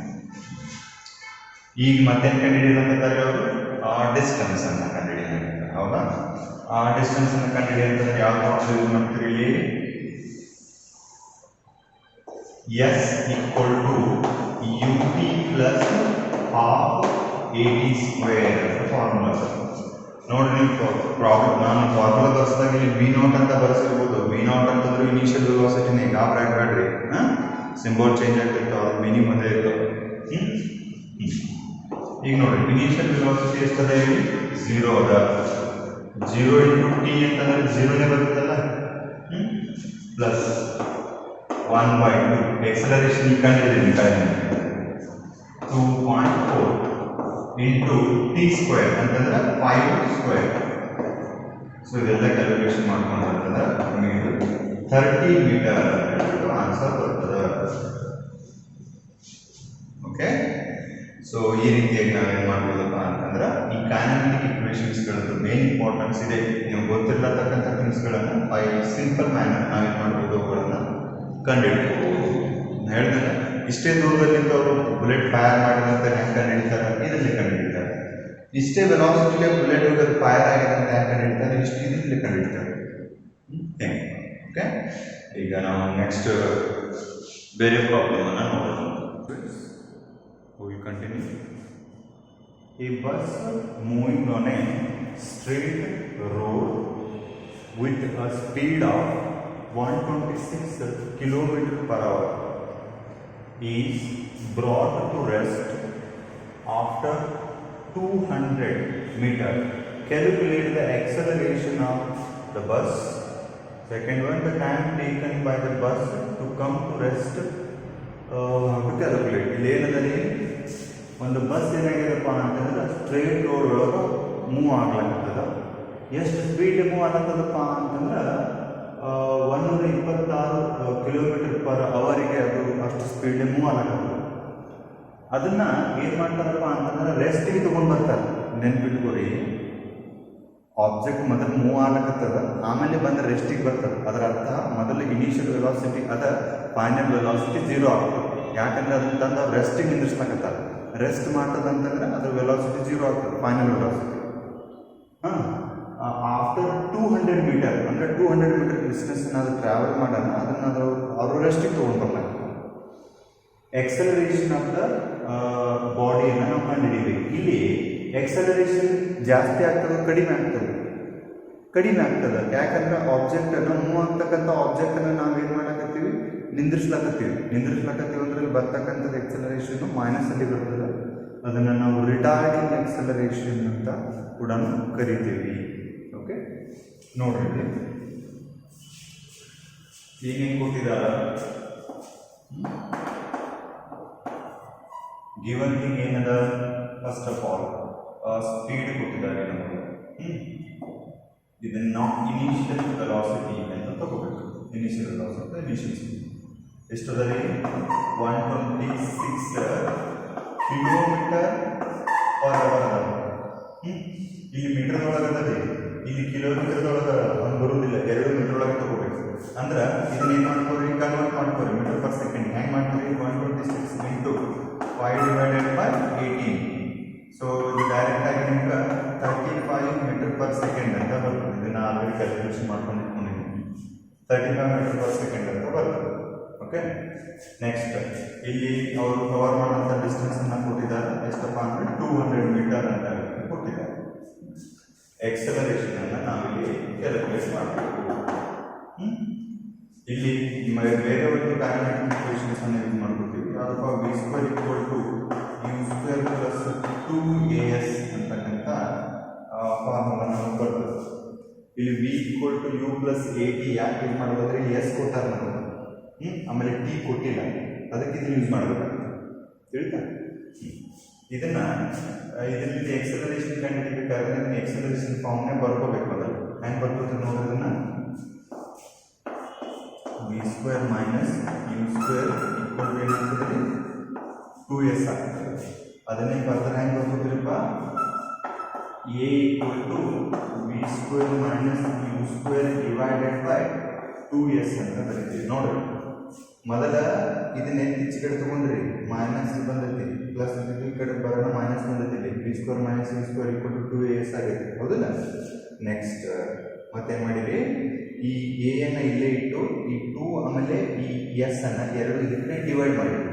Speaker 1: ಈಗ ಮತ್ತೆ ಕಂಡುಹಿಡಿಯಬೇಕಂತಾರೆ ಅವರು ಡಿಸ್ಟೆನ್ಸ್ ಅನ್ನ ಕಂಡುಹಿಡಿಯಬೇಕು. ಹೌದಾ? ಆ ಡಿಸ್ಟೆನ್ಸ್ ಅನ್ನು ಕಂಡುಹಿಡಿಯಂತಂದ್ರೆ ಯಾವ ಫಾರ್ಮುಲಾ ಯೂಸ್ ಮಾಡ್ತೀರಿ? ಇಲ್ಲಿ s equal to ut plus half at square formula. ನೋಡ್ರಿ, ನೀವು ಪ್ರಾಬ್ಲಮ್ ನಾನು ಫಾರ್ಮುಲಾ ಬರ್ಸಿದಾಗ ಇಲ್ಲಿ v ನಾಟ್ ಅಂತ ಬರ್ಸಿರ್ಬೋದು. v ನಾಟ್ ಅಂತಂದ್ರೆ ಇನಿಷಿಯಲ್ ವೆಲಾಸಿಟಿನೇ, ಗಾಬರಿ ಬೇಡ್ರಿ. ಸಿಂಬಲ್ ಚೇಂಜ್ ಆಗ್ತಿರ್ತಾವ, ಅದು ಮಿನಿಮಮ್ ಅದೇ ಇರ್ತಾವ. ಈಗ ನೋಡಿ, ಇನಿಷಿಯಲ್ ವೆಲಾಸಿಟಿ ಎಷ್ಟದ? ಇಲ್ಲಿ 0 ಅದ. 0 ಇಂಟು t ಅಂತಂದ್ರೆ 0ನೇ ಬರುತ್ತಲ್ಲ, ಪ್ಲಸ್ 1/2. ಎಕ್ಸಲರೇಷನ್ ಕಂಡಿದ್ದೀನಿ ಟೈಮ್ 2.4 ಇಂಟು t ಸ್ಕ್ವೇರ್ ಅಂತಂದ್ರೆ 5 ಸ್ಕ್ವೇರ್. ಸೊ ಇದೆಲ್ಲ ಕ್ಯಾಲ್ಕುಲೇಷನ್ ಮಾಡ್ಕೊಂಡ್ರೆ ನಮಗೆ 30 ಮೀಟರ್ ಆನ್ಸರ್ ಬರ್ತದೆ. ಓಕೆ, ಸೊ ಈ ರೀತಿಯಾಗಿ ನಾವೇನು ಮಾಡ್ಬೋದಪ್ಪ ಅಂತಂದ್ರೆ ಈ ಕೈನೆಮ್ಯಾಟಿಕ್ ಇಕ್ವೇಷನ್ಸ್ಗಳದ್ದು ಮೇನ್ ಇಂಪಾರ್ಟೆನ್ಸ್ ಇದೆ. ನೀವು ಗೊತ್ತಿರತಕ್ಕಂಥ ಥಿಂಗ್ಸ್ಗಳನ್ನು ಬೈ ಸಿಂಪಲ್ ಮ್ಯಾನರ್ ನಾವೇನು ಮಾಡ್ಬೋದು, ಅವುಗಳನ್ನು ಕಂಡುಹಿಡ್ಕೋಬಹುದು. ಹೇಳ್ತಾರೆ, ಇಷ್ಟೇ ದೂರದಲ್ಲಿಂದ ಅವರು ಬುಲೆಟ್ ಫೈರ್ ಮಾಡಿದಂತ ಹೆಂಗೆ ಕಂಡುಹಿಡಿತಾರೆ? ಇದರಲ್ಲಿ ಕಂಡುಹಿಡಿತಾರೆ. ಇಷ್ಟೇ ವೆಲಾಸಿಟಿಲೇ ಬುಲೆಟ್ ಹೋಗೋದು ಫೈರ್ ಆಗಿದೆ ಅಂತ ಯಾಕೆ ಕಂಡಿಡ್ತಾರೆ, ಇಷ್ಟು ಇದರಲ್ಲಿ ಕಂಡಿಡ್ತಾರೆ. ಓಕೆ, ಈಗ ನಾವು ನೆಕ್ಸ್ಟ್ ಬೇರೆ ಪ್ರಾಬ್ಲಮ್ ಅನ್ನು ನೋಡೋಣ. Will continue. A bus moving on a straight road with a speed of 126 km per hour is brought to rest after 200 meters. Calculate the acceleration of the bus. Second one, the time taken by the bus to come to rest. To calculate. ಇಲ್ಲಿ ಏನದಲ್ಲಿ ಒಂದು bus ಏನಾಗಿದೆಪ್ಪ ಅಂತಂದ್ರೆ straight road ಒಳಗೆ move ಆಗ್ಲಾಗ್ತದ. ಎಷ್ಟು speed move ಆಗ್ತದಪ್ಪ ಅಂತಂದ್ರೆ 126 kilometre per ಅವರಿಗೆ ಅದು ಅಷ್ಟು speed move ಆಗ್ತದೆ. ಅದನ್ನ ಏನು ಮಾಡ್ತಾರಪ್ಪ ಅಂತಂದ್ರೆ ರೆಸ್ಟಿಗೆ ತೊಗೊಂಡು ಬರ್ತಾರೆ. ನೆನ್ಪಿಟ್ಕೋರಿ, ಆಬ್ಜೆಕ್ಟ್ ಮೊದಲು ಮೂವ್ ಆಗ್ಲಕತ್ತದ, ಆಮೇಲೆ ಬಂದ ರೆಸ್ಟಿಗೆ ಬರ್ತದೆ. ಅದರ ಅರ್ಥ ಮೊದಲು ಇನಿಷಿಯಲ್ ವೆಲಾಸಿಟಿ ಅದ, ಫೈನಲ್ ವೆಲಾಸಿಟಿ 0 ಆಗ್ತದೆ. ಯಾಕಂದ್ರೆ ಅದನ್ನ ತಂದು ಅವ್ರು ರೆಸ್ಟಿಗೆ ನಿಂದಿರ್ಸ್ಲಕತ್ತಾರೆ. ರೆಸ್ಟ್ ಮಾಡ್ತದಂತಂದ್ರೆ ಅದ್ರ ವೆಲಾಸಿಟಿ 0 ಆಗ್ತದೆ, ಫೈನಲ್ ವೆಲಾಸಿಟಿ. ಆಫ್ಟರ್ 200 ಮೀಟರ್ ಅಂದರೆ 200 ಮೀಟರ್ ಡಿಸ್ಟೆನ್ಸ್ ಅದು ಟ್ರಾವೆಲ್ ಮಾಡೋಣ, ಅದನ್ನು ಅವರು ರೆಸ್ಟಿಗೆ ತೊಗೊಂಡು ಬರ್ಲಾಗ್ತದೆ. ಎಕ್ಸಲರೇಷನ್ ಆಫ್ ದ ಬಾಡಿಯನ್ನು ನಾವು ಕಂಡುಹಿಡಿಯಬೇಕು. ಇಲ್ಲಿ ಎಕ್ಸಲರೇಷನ್ ಜಾಸ್ತಿ ಆಗ್ತದೆ, ಕಡಿಮೆ ಆಗ್ತದೆ, ಕಡಿಮೆ ಆಗ್ತದೆ. ಯಾಕಂದ್ರೆ ಆಬ್ಜೆಕ್ಟನ್ನು ಮೂವ್ ಆಗ್ತಕ್ಕಂಥ ಆಬ್ಜೆಕ್ಟನ್ನು ನಾವೇನು ಮಾಡಕತ್ತೀವಿ, ನಿಂದ್ರಿಸ್ಲಕತ್ತೀವಿ ಅಂದ್ರೆ ಬರ್ತಕ್ಕಂಥದ್ದು ಎಕ್ಸಲರೇಷನ್ ಮೈನಸಲ್ಲಿ ಬರ್ತದೆ. ಅದನ್ನು ನಾವು ರಿಟಾರ್ಡಿಂಗ್ ಎಕ್ಸಲರೇಷನ್ ಅಂತ ಕೂಡ ಕರಿತೀವಿ. ಓಕೆ, ನೋಡ್ರಿ ಈಗೇನು ಕೊಟ್ಟಿದಾರ, ಗಿವನ್ ಥಿಂಗ್ ಏನದ, ಫಸ್ಟ್ ಆಫ್ ಆಲ್ ಸ್ಪೀಡ್ ಕೊಟ್ಟಿದ್ದಾರೆ ನಮಗೆ. ಇದನ್ನ ನಾವು ಇನಿಷಿಯಲ್ ವೆಲಾಸಿಟಿ ಅಂತ ತಗೋಬೇಕು. ಇನಿಷಿಯಲ್ ವೆಲಾಸಿಟಿ, ಇನಿಷಿಯಲ್ ಸ್ಪೀಡ್ ಎಷ್ಟದ ರೀ, 126 ಕಿಲೋಮೀಟರ್ ಪರ್ ಅವರ್ ಅದ. ಇಲ್ಲಿ ಮೀಟರ್ದೊಳಗದ ರೀ, ಇಲ್ಲಿ ಕಿಲೋಮೀಟರ್ದೊಳಗೆ ಒಂದು ಬರುವುದಿಲ್ಲ, 2 ಮೀಟರ್ ಒಳಗೆ ತಗೋಬೇಕು. ಅಂದ್ರೆ ಇದನ್ನ ಏನು ಮಾಡ್ಕೋರಿ, ಕನ್ವರ್ಟ್ ಮಾಡ್ಕೋರಿ ಮೀಟರ್ ಪರ್ ಸೆಕೆಂಡ್. ಹೆಂಗೆ ಮಾಡ್ತೀವಿ, 126 ಇಂಟು 5 ಡಿವೈಡೆಡ್ ಬೈ 18. ಸೊ ಇದು ಡೈರೆಕ್ಟ್ ಆಗಿ ನಿಮ್ಗೆ 35 ಮೀಟರ್ ಪರ್ ಸೆಕೆಂಡ್ ಅಂತ ಬರ್ತದೆ. ಇದನ್ನ ಆಲ್ರೆಡಿ ಕ್ಯಾಲ್ಕುಲೇಷನ್ ಮಾಡ್ಕೊಂಡು ಇಟ್ಕೊಂಡಿದ್ದೀನಿ. 35 ಮೀಟರ್ ಪರ್ ಸೆಕೆಂಡ್ ಅಂತ ಬರ್ತದೆ. ಓಕೆ, ನೆಕ್ಸ್ಟ್ ಇಲ್ಲಿ ಅವರು ಕವರ್ ಮಾಡುವಂಥ ಡಿಸ್ಟೆನ್ಸ್ ಅನ್ನು ಕೊಟ್ಟಿದ್ದಾರೆ. ಎಷ್ಟಪ್ಪ ಅಂದರೆ 200 ಮೀಟರ್ ಅಂತ ಕೊಟ್ಟಿದ್ದಾರೆ. ಎಕ್ಸಲರೇಷನ್ ಅನ್ನು ನಾವಿಲ್ಲಿ ಕ್ಯಾಲ್ಕುಲೇಟ್ ಮಾಡಬೇಕು. ಇಲ್ಲಿ ಬೇರೆ ಒಂದು ಡೈನಾಮಿಕ್ ಈಕ್ವೇಷನ್ಸ್ ಅನ್ನು ಯೂಸ್ ಮಾಡ್ಕೊತೀವಿ. ಯಾವ್ದಪ್ಪ, v square equal to u square plus 2as ಅಂತಕ್ಕಂಥ ಫಾರ್ಮುಲಾ ನಾವು ಬರ್ತದೆ. ಇಲ್ಲಿ v equal to u plus at ಯಾಕೆ ಯೂಸ್ ಮಾಡೋದಾದ್ರೆ ಎಸ್ ಕೊಟ್ಟಾರೆ ನಮಗೆ, ಆಮೇಲೆ ಟಿ ಕೊಟ್ಟಿಲ್ಲ, ಅದಕ್ಕೆ ಇದನ್ನು ಯೂಸ್ ಮಾಡಬೇಕಾಗ್ತದೆ. ತಿಳಿತಾ? ಇದರಲ್ಲಿ ಎಕ್ಸಲರೇಷನ್ ಕಂಡುಹಿಡಿಬೇಕಾದ್ರೆ ಇದನ್ನ ಎಕ್ಸಲರೇಷನ್ ಫಾರ್ಮ್ನೇ ಬರ್ಕೋಬೇಕು. ಅದನ್ನು ಹೆಂಗೆ ಬರ್ಕೋತೀವಿ ನೋಡಿ, ಅದನ್ನು v square minus u square equal to ಏನಾಗ್ತದೆ, 2s ಆಗ್ತದೆ. ಅದನ್ನೇ ಬರ್ತಾರೆ ಹೆಂಗೆ ಬರ್ಕೋತೀರಪ್ಪ, a equal to v square minus u square divided by 2s ಅಂತ ಬರೀತೀವಿ. ನೋಡ್ರಿ, ಮೊದಲ ಇದನ್ನ ಈಚೆ ಕಡೆ ತಗೊಂಡ್ರಿ, ಮೈನಸ್ ಬಂದೈತಿ, ಪ್ಲಸ್ ಈ ಕಡೆ ಬರೋಣ ಮೈನಸ್ ಬಂದೈತಿ. B square minus u square equal to 2as ಆಗೈತಿ, ಹೌದಲ್ಲ? ನೆಕ್ಸ್ಟ್ ಮತ್ತೇನು ಮಾಡಿರಿ, ಈ ಎ ಅನ್ನು ಇಲ್ಲೇ ಇಟ್ಟು ಈ 2 ಆಮೇಲೆ ಈ ಎಸ್ ಅನ್ನು ಎರಡು ಇದಕ್ಕೆ ಡಿವೈಡ್ ಮಾಡಿರಿ,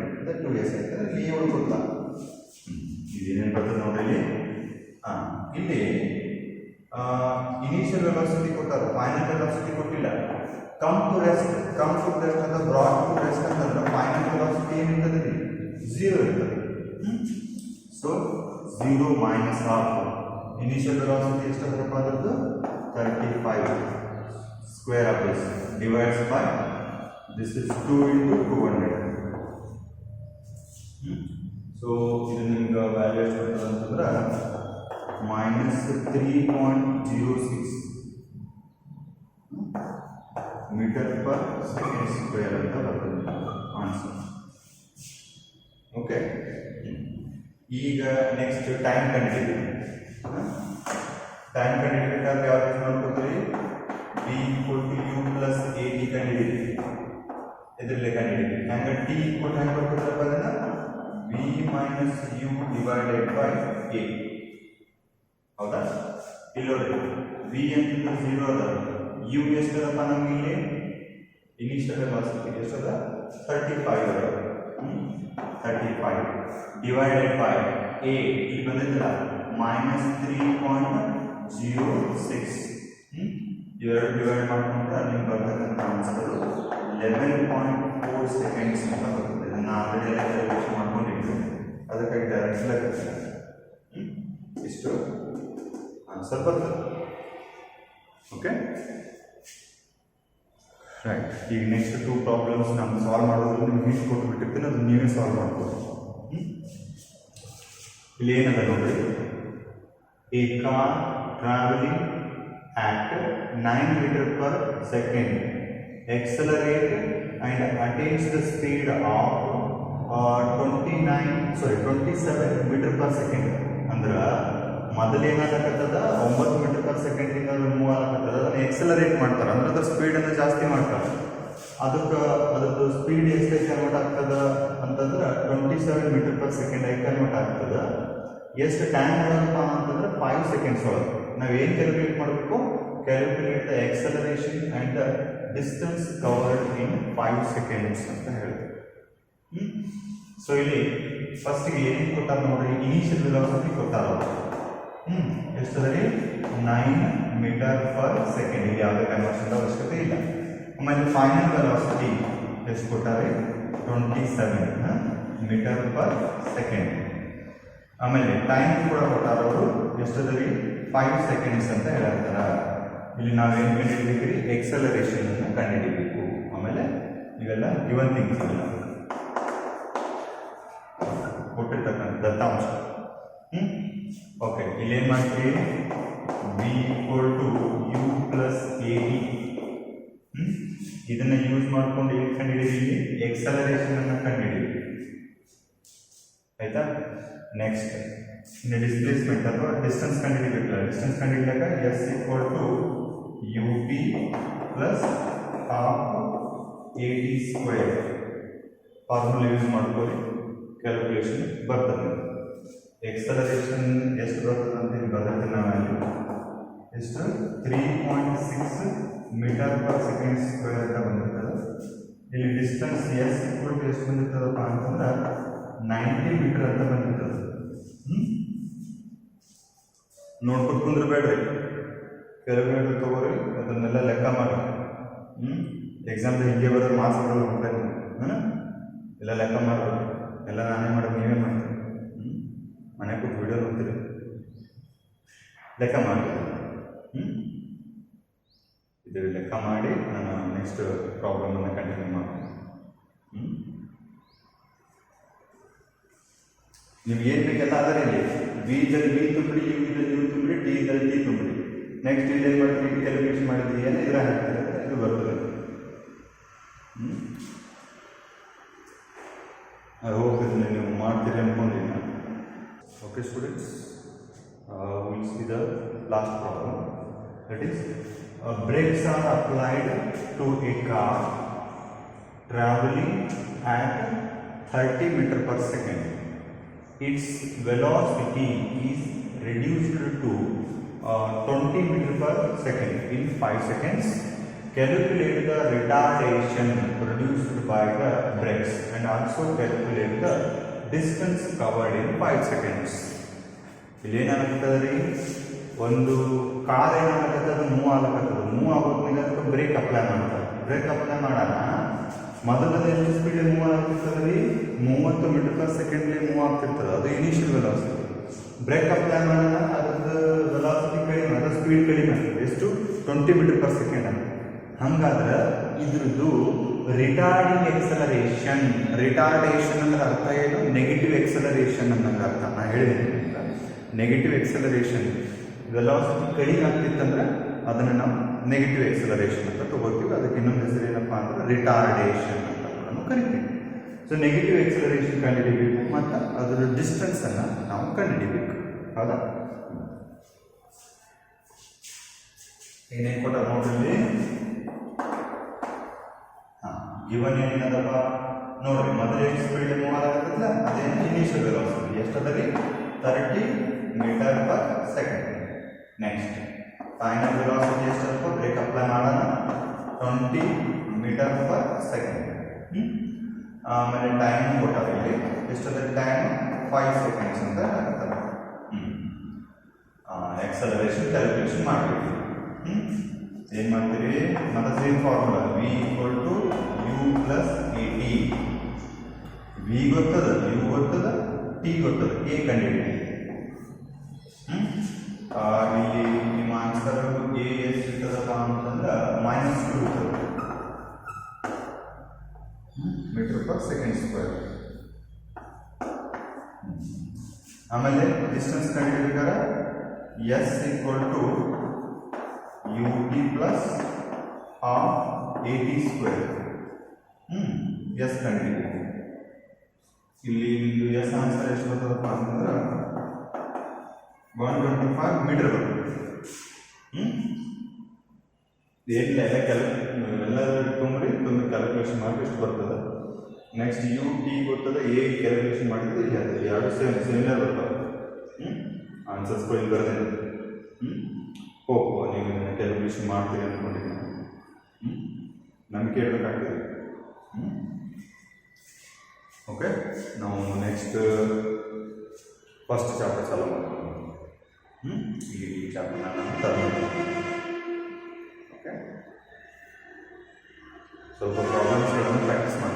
Speaker 1: 2s ಆಯ್ತಂದ್ರೆ ಇಲ್ಲಿ ಏಳು ಗೊತ್ತಾ. ಇದೇನೇನು ಬರ್ತದೆ ನೋಡ್ರಿ ಇಲ್ಲಿ. ಇಲ್ಲಿ ಇನಿಷಿಯಲ್ ವೆಲಾಸಿಟಿ ಕೊಟ್ಟಾರೆ, ಫೈನಲ್ ವೆಲಾಸಿಟಿ ಕೊಟ್ಟಿಲ್ಲ. ಕಮ್ ಟು ರೆಸ್ಟ್ ಅಂತ ಬ್ರಾಡ್ ಟು ರೆಸ್ಟ್ ಅಂತಂದ್ರೆ ಫೈನಲ್ ವೆಲಾಸಿಟಿ ಏನಿರ್ತದೆ ರೀ, 0 ಇರ್ತದೆ. So 0 minus half initial velocity ಎಷ್ಟಾದ್ರಪ್ಪ ಅದರದ್ದು 35 square of this divides by this is 2 into 200. So ಇದು ನಿಮ್ಗೆ ವ್ಯಾಲ್ಯೂ ಎಷ್ಟು ಬರ್ತದೆ ಅಂತಂದ್ರೆ -3.06 ಮೀಟರ್ ಪರ್ ಸೆಕೆಂಡ್ ಸ್ಕ್ವೇರ್ ಅಂತ ಬರ್ತದೆ ಆನ್ಸರ್. ಓಕೆ, ಈಗ ನೆಕ್ಸ್ಟ್ ಟೈಮ್ ಕಂಡುಹಿಡಿತೀವಿ. ಟೈಮ್ ಕಂಡುಹಿಡಿಬೇಕಾದ್ರೆ ಯಾವ್ದು ಯೂಸ್ ಮಾಡ್ಕೊತೀವಿ, b equal to u plus a t ಕಂಡುಹಿಡಿತೀವಿ. ಇದರಲ್ಲೇ ಕಂಡುಹಿಡಿತೀವಿ. ಹಂಗೆ ಟಿ ಈಕ್ವಲ್ ಹೆಂಗೆ ಬರ್ಕೊತಾರಪ್ಪ ಅದನ್ನು v minus u divided by a. V ಅಂತ 0 ಅದ, ಯು ಎಷ್ಟದಪ್ಪ ನಮ್ಗೆ ಇಲ್ಲಿ ಇನಿಷಿಯಲ್ ವೆಲಾಸಿಟಿ ಎಷ್ಟದ 35 ಅದ, 35 ಡಿವೈಡೆಡ್ ಬೈ ಎ ಇಲ್ಲಿ ಬಂದಿದ್ದಲ್ಲ -3.06 ಇವೆರಡು ಡಿವೈಡ್ ಮಾಡ್ಕೊಂಡ್ರೆ ನಿಮ್ಗೆ ಬರ್ತಕ್ಕಂಥ ಆನ್ಸರ್ 11.4 ಸೆಕೆಂಡ್ಸ್ ಅಂತ ಬರ್ತದೆ. ಇದನ್ನು ಆಲ್ರೆಡಿ ಎಲ್ಲ ಕ್ಯಾಲ್ಕುಲೇಷನ್ ಮಾಡ್ಕೊಂಡಿದ್ದೀವಿ, ಅದಕ್ಕಾಗಿ ಡೈರೆಕ್ಟ್ ಆಗುತ್ತೆ ಇಷ್ಟು ಆನ್ಸರ್ ಬರ್ತದೆ. Okay right. ಈಗ ನೆಕ್ಸ್ಟ್ 2 ಪ್ರಾಬ್ಲಮ್ಸ್ ನಾನು ಸಾಲ್ವ್ ಮಾಡೋದು ನಿಮ್ಗೆ ಹಿಂಟ್ ಕೊಟ್ಬಿಟ್ಟಿರ್ತೀನಿ, ಅದನ್ನ ನೀವೇ ಸಾಲ್ವ್ ಮಾಡ್ಬೋದು. ಇಲ್ಲಿ ಏನದ ನೋಡ್ರಿ, A car travelling at 9 meters per second accelerate and attains the speed of 27 meters per second. ಅಂದ್ರೆ ಮೊದಲೇನಾಗತ್ತದ 9 ಮೀಟರ್ ಪರ್ ಸೆಕೆಂಡ್ ಇಂದ ಮೂವ್ ಆಗತ್ತದ, ಅದನ್ನ ಎಕ್ಸಲರೇಟ್ ಮಾಡ್ತಾರೆ ಅಂದ್ರೆ ಅದ್ರ ಸ್ಪೀಡನ್ನು ಜಾಸ್ತಿ ಮಾಡ್ತಾರೆ. ಅದರದ್ದು ಸ್ಪೀಡ್ ಎಷ್ಟೈತೆ ಕನ್ವರ್ಟ್ ಆಗ್ತದ ಅಂತಂದ್ರೆ 27 ಮೀಟರ್ ಪರ್ ಸೆಕೆಂಡ್ ಆಗಿ ಕನ್ವರ್ಟ್ ಆಗ್ತದ. ಎಷ್ಟು ಟೈಮ್ ಒಳಗಪ್ಪ ಅಂತಂದ್ರೆ 5 ಸೆಕೆಂಡ್ಸ್ ಒಳಗೆ. ನಾವೇನು ಕ್ಯಾಲ್ಕುಲೇಟ್ ಮಾಡಬೇಕು, calculate the acceleration and the distance covered in 5 seconds ಅಂತ ಹೇಳ್ತೀವಿ. ಸೊ ಇಲ್ಲಿ ಫಸ್ಟಿಗೆ ಏನೇನು ಕೊಟ್ಟಾರ ನೋಡ್ರಿ, ಇನಿಷಿಯಲ್ ವೆಲಾಸಿಟಿ ಕೊಟ್ಟಾರ. ಎಷ್ಟದರಿ 9 ಮೀಟರ್ ಪರ್ ಸೆಕೆಂಡ್, ಇಲ್ಲಿ ಯಾವುದೇ ಕನ್ವರ್ಷನ್ ಅವಶ್ಯಕತೆ ಇಲ್ಲ. ಆಮೇಲೆ ಫೈನಲ್ ವೆಲಾಸಿಟಿ ಎಷ್ಟು ಕೊಟ್ಟಾರೆ 27 ಮೀಟರ್ ಪರ್ ಸೆಕೆಂಡ್. ಆಮೇಲೆ ಟೈಮ್ ಕೂಡ ಕೊಟ್ಟಾರ ಅವರು, ಎಷ್ಟದರಿ 5 ಸೆಕೆಂಡ್ಸ್ ಅಂತ ಹೇಳ್ತಾರ. ಇಲ್ಲಿ ನಾವೇನು ಕಂಡುಹಿಡಿಬೇಕ್ರಿ, ಎಕ್ಸಲರೇಷನ್ ಅನ್ನು ಕಂಡುಹಿಡಿಬೇಕು. ಆಮೇಲೆ ಇವೆಲ್ಲ ಗಿವನ್ ಥಿಂಗ್ಸ್ ಇಲ್ಲ ಕೊಟ್ಟಿರ್ತಕ್ಕಂಥ ದತ್ತಾಂಶ. ಓಕೆ, ಇಲ್ಲೇನು ಮಾಡ್ತೀವಿ, v equal to u plus a b. ಇದನ್ನ ಯೂಸ್ ಮಾಡ್ಕೊಂಡು ಏನು ಕಂಡುಹಿಡಿದೀವಿ, ಎಕ್ಸಲರೇಷನ್ ಅನ್ನು ಕಂಡುಹಿಡಿದೀವಿ. ಆಯ್ತಾ. ನೆಕ್ಸ್ಟ್ ಇನ್ನು ಡಿಸ್ಪ್ಲೇಸ್ಮೆಂಟ್ ಅಥವಾ ಡಿಸ್ಟೆನ್ಸ್ ಕಂಡುಹಿಡಿಬೇಕಲ್ಲ, ಡಿಸ್ಟೆನ್ಸ್ ಕಂಡುಹಿಡಿದಾಗ s equal to u p plus half a t square formula use ಮಾಡ್ಕೊಳ್ಳಿ, ಕ್ಯಾಲ್ಕುಲೇಷನ್ ಬರ್ತದೆ. ಎಕ್ಸಲರೇಷನ್ ಎಷ್ಟು ಬರ್ತದೆ ಅಂತ ಇಲ್ಲಿ ಬರ್ತದೆ, ನಾವಲ್ಲಿ ಎಷ್ಟು 3.6 ಮೀಟರ್ ಪರ್ ಸೆಕೆಂಡ್ ಸ್ಕ್ವೇರ್ ಅಂತ ಬಂದಿರ್ತದೆ. ಇಲ್ಲಿ ಡಿಸ್ಟೆನ್ಸ್ ಎಸ್ ಈಕ್ವಲ್ ಟು ಎಷ್ಟು ಬಂದಿರ್ತದಪ್ಪ ಅಂತಂದ್ರೆ 90 ಮೀಟರ್ ಅಂತ ಬಂದಿರ್ತದೆ. ನೋಡ್ಕೊಂಡು ಕುಂದ್ರಬೇಡ್ರಿ, ಕ್ಯಾಲ್ಕುಲೇಟರ್ ತಗೋರಿ, ಅದನ್ನೆಲ್ಲ ಲೆಕ್ಕ ಮಾಡಿ. ಎಕ್ಸಾಮ್ದಾಗ ಹಿಂಗೆ ಬರೋದು ಮಾರ್ಕ್ಸ್ ಬರೋದು ಹೋಗ್ತಾರೆ, ಎಲ್ಲ ಲೆಕ್ಕ ಮಾಡಬೇಕು. ಎಲ್ಲ ನಾನೇ ಮಾಡೋದು, ನೀವೇ ಮಾಡ್ತೀರಿ. ಮನೆ ಕೂತು ವಿಡಿಯೋ ನೋಡ್ತೀರಿ, ಲೆಕ್ಕ ಮಾಡಿ. ಇದು ಲೆಕ್ಕ ಮಾಡಿ ನಾನು ನೆಕ್ಸ್ಟ್ ಪ್ರಾಬ್ಲಮನ್ನು ಕಂಟಿನ್ಯೂ ಮಾಡ್ತೀನಿ. ನಿಮ್ಗೆ ಏನು ಬೇಕೆಲ್ಲ ಅದರ ಇಲ್ಲಿ ವಿ ಇದ್ದಲ್ಲಿ ವಿ ತುಂಬಿಡಿ, ಯು ಇದ್ದಲ್ಲಿ ಯು ತುಂಬಿಡಿ, ಟಿ ಇದ್ದಲ್ಲಿ ಟಿ ತುಂಬಿಡಿ. ನೆಕ್ಸ್ಟ್ ಇಲ್ಲಿ ಏನು ಮಾಡ್ತೀವಿ, ಕ್ಯಾಲ್ಕುಲೇಷನ್ ಮಾಡಿದ್ವಿ ಏನು ಇದ್ರ ಹಾಕ್ತೀರ, ಇದು ಬರ್ತದೆ. ಹೋಗ್ತಿದ್ದೀನಿ, ನೀವು ಮಾಡ್ತೀರಿ ಅಂದ್ಕೊಂಡಿದ್ದೀನಿ ನಾನು. Okay students, will see the last problem. That is brakes are applied to a car traveling at 30 meters per second. Its velocity is reduced to 20 meters per second in 5 seconds. Calculate the retardation produced by the brakes and also calculate the distance covered in 5 seconds. ಇಲ್ಲಿ ಏನಾಗ್ತದೆ ರೀ, ಒಂದು car ಏನಾಗತ್ತೆ, ಅದು move ಆಗತ್ತದ. Move ಆಗೋದ್ಮೇಲೆ ಅದಕ್ಕೆ break apply ಮಾಡ್ತಾರೆ. Break apply ಮಾಡೋಣ, ಮೊದಲದ ಎಷ್ಟು ಸ್ಪೀಡ್ ಮೂವ್ ಆಗ್ತಿರ್ತದೆ ರೀ, 30 ಮೀಟರ್ ಪರ್ ಸೆಕೆಂಡ್ಲಿ ಮೂವ್ ಆಗ್ತಿರ್ತದೆ. ಅದು ಇನಿಷಿಯಲ್ ವೆಲಾಸಿಟಿ. ಬ್ರೇಕ್ ಅಪ್ಲೈ ಮಾಡೋಣ, ಅದ್ರದ್ದು ವೆಲಾಸಿಟಿ ಕಡಿಮೆ, ಅದರ ಸ್ಪೀಡ್ ಕಡಿಮೆ ಆಗ್ತದೆ. ಎಷ್ಟು 20 ಮೀಟರ್ ಪರ್ ಸೆಕೆಂಡ್ ಅಂತ. ಹಂಗಾದ್ರೆ ಇದ್ರದ್ದು ರಿಟಾರ್ಡಿಂಗ್ ಎಕ್ಸಲರೇಷನ್. ರಿಟಾರ್ಡೇಷನ್ ಅಂದ್ರೆ ಅರ್ಥ ಏನು, ನೆಗೆಟಿವ್ ಎಕ್ಸಲರೇಷನ್ ಅನ್ನೋದು ಅರ್ಥ. ನಾನು ಹೇಳಿದ್ದೀನಿ, ನೆಗೆಟಿವ್ ಎಕ್ಸಲರೇಷನ್ ವೆಲಾಸಿಟಿ ಕಡಿಮೆ ಆಗ್ತಿತ್ತಂದ್ರೆ ಅದನ್ನು ನಾವು ನೆಗೆಟಿವ್ ಎಕ್ಸಲರೇಷನ್ ಅಂತ ತಗೋತೀವಿ. ಅದಕ್ಕೆ ಇನ್ನೊಂದು ಹೆಸರು ಏನಪ್ಪ ಅಂದ್ರೆ ರಿಟಾರ್ಡೇಷನ್ ಅಂತ ನಾವು ಕರಿತೀವಿ. ಸೊ ನೆಗೆಟಿವ್ ಎಕ್ಸಲರೇಷನ್ ಕಂಡುಹಿಡಿಬೇಕು ಮತ್ತು ಅದರ ಡಿಸ್ಟೆನ್ಸನ್ನು ನಾವು ಕಂಡುಹಿಡಿಬೇಕು. ಹೌದಾ? ಏನೇನು ಕೊಟ್ಟ ನೋಡ್ರಿ, ಇವನ್ ಏನೇನದಪ್ಪ ನೋಡ್ರಿ, ಮೊದಲು ಎಷ್ಟು ಸ್ಪೀಡ್ ಮೂವ್ ಆಗತ್ತಲ್ಲ ಅದೇನು ಇನಿಷಿಯಲ್ ವೆಲಾಸಿಟಿ ಎಷ್ಟದ ರೀ, 30 metre per second. Next final velocity ಎಷ್ಟಪ್ಪ ಬ್ರೇಕ್ ಅಪ್ಲೈ ಮಾಡೋಣ 20 ಮೀಟರ್ ಪರ್ ಸೆಕೆಂಡ್. ಆಮೇಲೆ ಟೈಮ್ ಕೊಟ್ಟಾರೆ ಇಲ್ಲಿ ಎಷ್ಟದ ಟೈಮ್ 5 ಸೆಕೆಂಡ್ಸ್ ಅಂತ ಆಗ್ತದೆ. ಎಕ್ಸಲರೇಷನ್ ಕ್ಯಾಲ್ಕುಲೇಷನ್ ಮಾಡಬೇಕು. ಏನು ಮಾಡ್ತೀರಿ ಮತ್ತೆ same formula v equal to u plus a t. V ಗೊತ್ತದ, ಯು ಗೊತ್ತದ, ಟಿ ಗೊತ್ತದ, ಎ ಕಂಡುಹಿಡಿಯಿರಿ. ಇಲ್ಲಿ ನಿಮ್ಮ ಆನ್ಸರ್ ಎ ಎಷ್ಟು ಇರ್ತದಪ್ಪ ಅಂತಂದ್ರೆ -2 ಇರ್ತದೆ ಮೀಟರ್ ಪರ್ ಸೆಕೆಂಡ್ ಸ್ಕ್ವೇರ್. ಆಮೇಲೆ ಡಿಸ್ಟೆನ್ಸ್ ಕಂಡುಹಿಡಿಬೇಕಾದ್ರೆ s equal to u t plus half a t square. S ಕಂಡುಹಿಡಿಯಿರಿ. ಇಲ್ಲಿ ನಿಮ್ಮದು ಎಸ್ ಆನ್ಸರ್ ಎಷ್ಟು ಬರ್ತದಪ್ಪ ಅಂತಂದ್ರೆ 125 ಮೀಟರ್ ಬರ್ತದೆ. ಏನಿಲ್ಲ ಎಲ್ಲ ತುಂಬ್ರಿ ಕ್ಯಾಲ್ಕುಲೇಷನ್ ಮಾಡಿ ಎಷ್ಟು ಬರ್ತದೆ. ನೆಕ್ಸ್ಟ್ ಯು ಟಿ ಗೊತ್ತದ, ಎ ಕ್ಯಾಲ್ಕುಲೇಷನ್ ಮಾಡಿದ್ರೆ ಇಲ್ಲಿ ಅದು ಎರಡು ಸಿಮಿಲರ್ ಬರ್ತವೆ. ಆನ್ಸರ್ಸ್ಗಳು ಇಲ್ಲಿ ಬರ್ತೇನೆ. ಹೋಗೋ ನೀವು ಇದನ್ನು ಕ್ಯಾಲ್ಕುಲೇಷನ್ ಮಾಡ್ತೀರಿ ಅಂದ್ಕೊಂಡಿದ್ದೀನಿ. ನಂಬಿಕೆ ಇಡಬೇಕಾಗ್ತದೆ. ಓಕೆ, ನಾವು ನೆಕ್ಸ್ಟ್ ಫಸ್ಟ್ ಚಾಪ್ಟರ್ ಚಾಲೂ ಮಾಡ್ತೀವಿ. ಈ ಚಾಪ್ಟರ್ ನಾನು ಓಕೆ, ಸ್ವಲ್ಪ ಪ್ರಾಬ್ಲಮ್ಸ್ಗಳನ್ನು ಪ್ರಾಕ್ಟೀಸ್ ಮಾಡಿ.